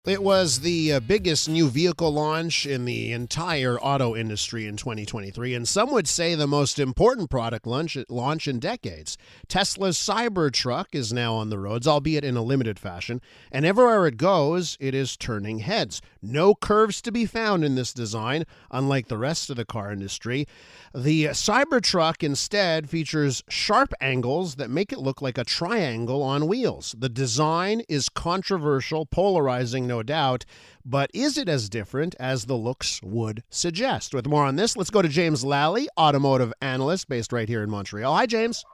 It was the biggest new vehicle launch in the entire auto industry in 2023, and some would say the most important product launch in decades. Tesla's Cybertruck is now on the roads, albeit in a limited fashion, and everywhere it goes, it is turning heads. No curves to be found in this design, unlike the rest of the car industry. The Cybertruck instead features sharp angles that make it look like a triangle on wheels. The design is controversial, polarizing, no doubt, but is it as different as the looks would suggest? With more on this, let's go to James Lalli, Automotive Analyst, based right here in Montreal. Hi, James.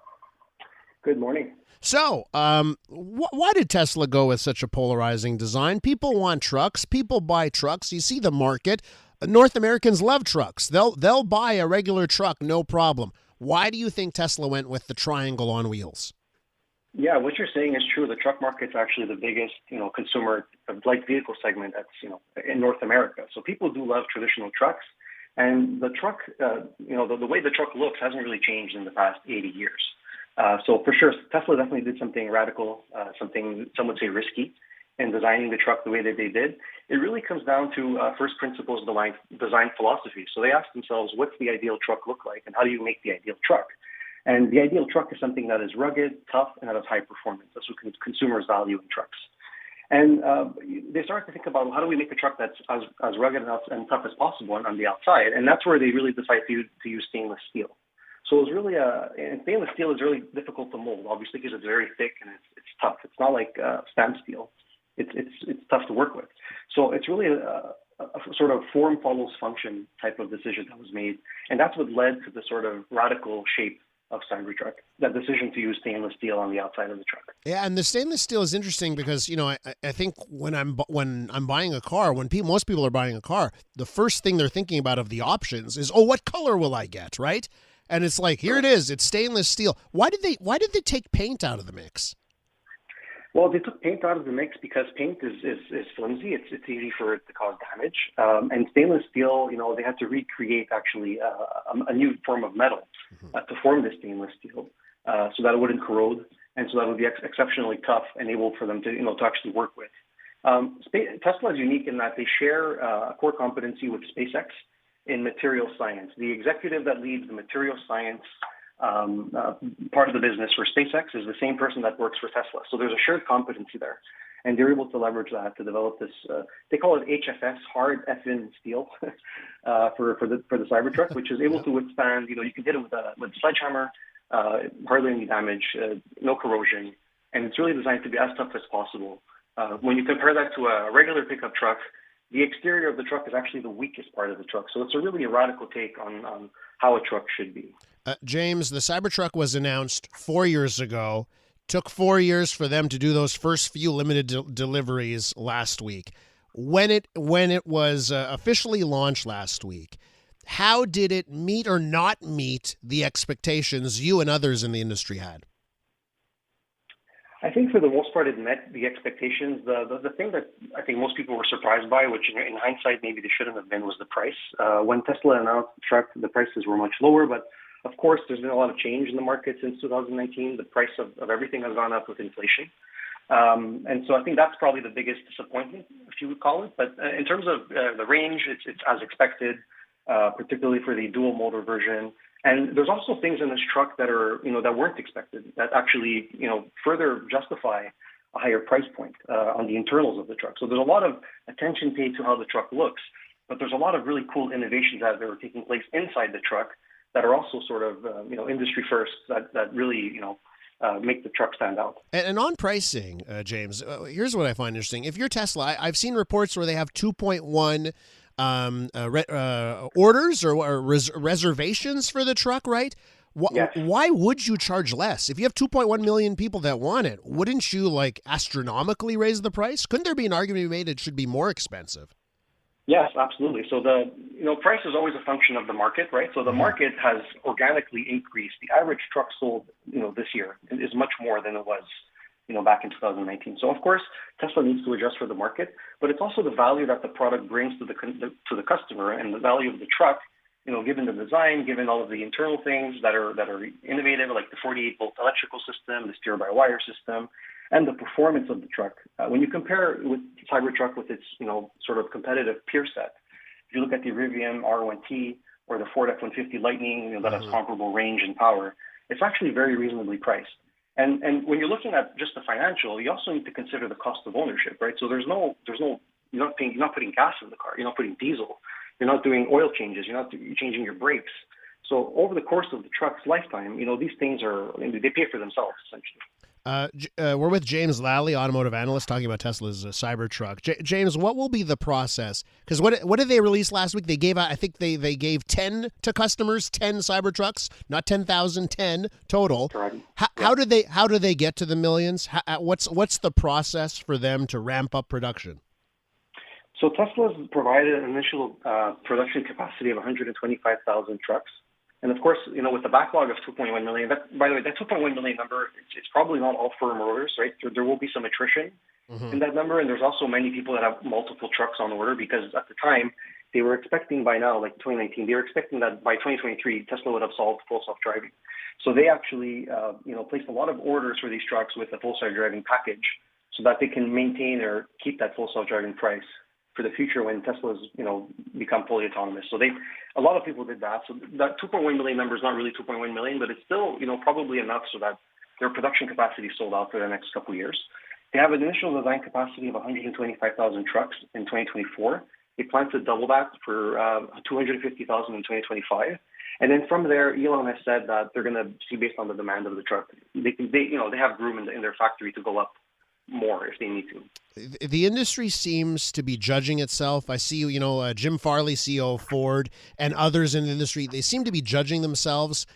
Good morning. So, why did Tesla go with such a polarizing design? People want trucks. People buy trucks. You see the market. North Americans love trucks. They'll buy a regular truck, no problem. Why do you think Tesla went with the triangle on wheels? Yeah, what you're saying is true. The truck market's actually the biggest, consumer light vehicle segment that's, in North America. So people do love traditional trucks, and the truck, the way the truck looks hasn't really changed in the past 80 years. So for sure, Tesla definitely did something radical, something some would say risky, in designing the truck the way that they did. It really comes down to first principles design philosophy. So they asked themselves, what's the ideal truck look like, and how do you make the ideal truck? And the ideal truck is something that is rugged, tough, and that has high performance. That's what consumers value in trucks. And they started to think about, how do we make a truck that's as rugged and tough as possible on the outside? And that's where they really decided to use stainless steel. So it was really and stainless steel is really difficult to mold, obviously, because it's very thick and it's tough. It's not like stamp steel. It's tough to work with. So it's really a sort of form follows function type of decision that was made. And that's what led to the sort of radical shape of Cybertruck, that decision to use stainless steel on the outside of the truck. Yeah, and the stainless steel is interesting because, I think when I'm buying a car, most people are buying a car, the first thing they're thinking about of the options is, what color will I get, right? And it's like, here it is, it's stainless steel. Why did they take paint out of the mix? Well, they took paint out of the mix because paint is flimsy. It's easy for it to cause damage. And stainless steel, they had to recreate actually a new form of metal to form this stainless steel so that it wouldn't corrode and so that it would be exceptionally tough and able for them to actually work with. Tesla is unique in that they share a core competency with SpaceX in material science. The executive that leads the material science part of the business for SpaceX is the same person that works for Tesla. So there's a shared competency there. And they're able to leverage that to develop this, they call it HFS, hard FN steel, for the Cybertruck, which is able to withstand, you can hit it with a sledgehammer, hardly any damage, no corrosion. And it's really designed to be as tough as possible. When you compare that to a regular pickup truck, the exterior of the truck is actually the weakest part of the truck. So it's a really radical take on how a truck should be. James, the Cybertruck was announced 4 years ago. Took 4 years for them to do those first few limited deliveries last week. When it was officially launched last week, how did it meet or not meet the expectations you and others in the industry had? I think for the most part, it met the expectations. The thing that I think most people were surprised by, which in hindsight maybe they shouldn't have been, was the price. When Tesla announced the truck, the prices were much lower, but of course, there's been a lot of change in the market since 2019. The price of everything has gone up with inflation. And so I think that's probably the biggest disappointment, if you would call it. But in terms of the range, it's as expected, particularly for the dual motor version. And there's also things in this truck that are, that weren't expected, that actually, further justify a higher price point on the internals of the truck. So there's a lot of attention paid to how the truck looks, but there's a lot of really cool innovations that are taking place inside the truck that are also sort of, industry firsts that really, make the truck stand out. And on pricing, James, here's what I find interesting. If you're Tesla, I've seen reports where they have 2.1 orders or reservations for the truck, right? Yes. Why would you charge less? If you have 2.1 million people that want it, wouldn't you astronomically raise the price? Couldn't there be an argument made it should be more expensive? Yes, absolutely. So the price is always a function of the market, right? So the market has organically increased. The average truck sold this year is much more than it was back in 2019. So of course Tesla needs to adjust for the market, but it's also the value that the product brings to the customer and the value of the truck. Given the design, given all of the internal things that are innovative, like the 48-volt electrical system, the steer-by-wire system, and the performance of the truck. When you compare with Cybertruck with its sort of competitive peer set, if you look at the Rivian R1T or the Ford F-150 Lightning, that has comparable range and power, it's actually very reasonably priced. And when you're looking at just the financial, you also need to consider the cost of ownership, right? So you're not putting gas in the car, you're not putting diesel, you're not doing oil changes, you're not changing your brakes. So over the course of the truck's lifetime, these things they pay for themselves essentially. We're with James Lalli, Automotive Analyst, talking about Tesla's Cybertruck. James, what will be the process? Because what did they release last week? They gave out, I think they gave 10 to customers, 10 Cybertrucks, not 10,000, 10 total. Correct. How do they get to the millions? What's the process for them to ramp up production? So Tesla's provided an initial production capacity of 125,000 trucks. And of course, with the backlog of 2.1 million, by the way, that 2.1 million number, it's probably not all firm orders, right? There will be some attrition in that number. And there's also many people that have multiple trucks on order because at the time they were expecting by now, like 2019, they were expecting that by 2023, Tesla would have solved full self-driving. So they actually, placed a lot of orders for these trucks with a full self-driving package so that they can maintain or keep that full self-driving price for the future when Tesla's, become fully autonomous. So a lot of people did that. So that 2.1 million number is not really 2.1 million, but it's still, probably enough so that their production capacity is sold out for the next couple of years. They have an initial design capacity of 125,000 trucks in 2024. They plan to double that for 250,000 in 2025. And then from there, Elon has said that they're going to see based on the demand of the truck. They have room in their factory to go up more if they need to. The industry seems to be judging itself. I see, Jim Farley, CEO of Ford, and others in the industry, they seem to be judging themselves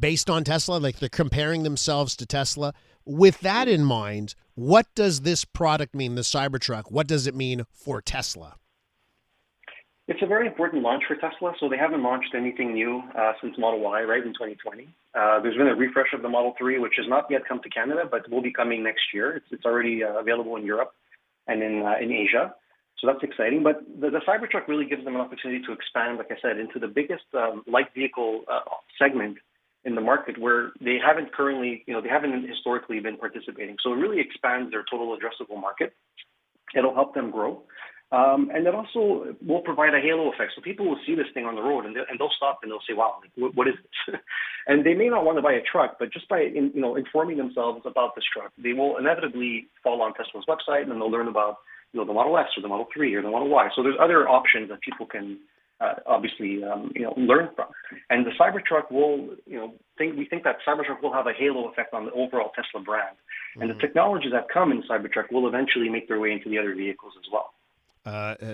based on Tesla, like they're comparing themselves to Tesla. With that in mind, what does this product mean, the Cybertruck? What does it mean for Tesla? It's a very important launch for Tesla. So they haven't launched anything new since Model Y, right, in 2020. There's been a refresh of the Model 3, which has not yet come to Canada, but will be coming next year. It's already available in Europe and in Asia. So that's exciting. But the Cybertruck really gives them an opportunity to expand, like I said, into the biggest light vehicle segment in the market where they haven't currently, they haven't historically been participating. So it really expands their total addressable market. It'll help them grow. And that also will provide a halo effect. So people will see this thing on the road and they'll stop and they'll say, wow, what is this? And they may not want to buy a truck, but just by informing themselves about this truck, they will inevitably fall on Tesla's website and they'll learn about the Model S or the Model 3 or the Model Y. So there's other options that people can obviously learn from. And the Cybertruck will, we think that Cybertruck will have a halo effect on the overall Tesla brand. And the technologies that come in Cybertruck will eventually make their way into the other vehicles as well.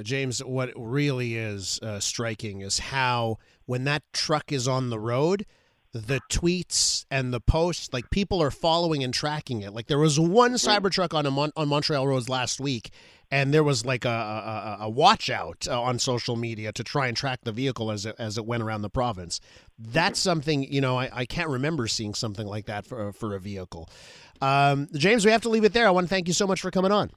James, what really is striking is how when that truck is on the road, the tweets and the posts, like people are following and tracking it. Like there was one Cybertruck on Montreal roads last week, and there was like a watch out on social media to try and track the vehicle as it went around the province. That's something, I can't remember seeing something like that for a vehicle. James, we have to leave it there. I want to thank you so much for coming on.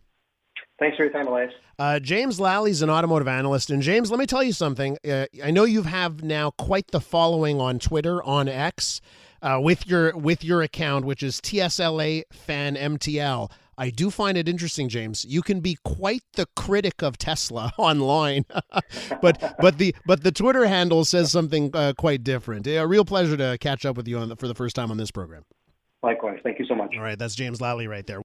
Thanks for your time, Elias. James Lalli is an automotive analyst. And James, let me tell you something. I know you have now quite the following on Twitter, on X, with your account, which is TSLA Fan MTL. I do find it interesting, James. You can be quite the critic of Tesla online, but the Twitter handle says something quite different. A real pleasure to catch up with you for the first time on this program. Likewise. Thank you so much. All right, that's James Lalli right there.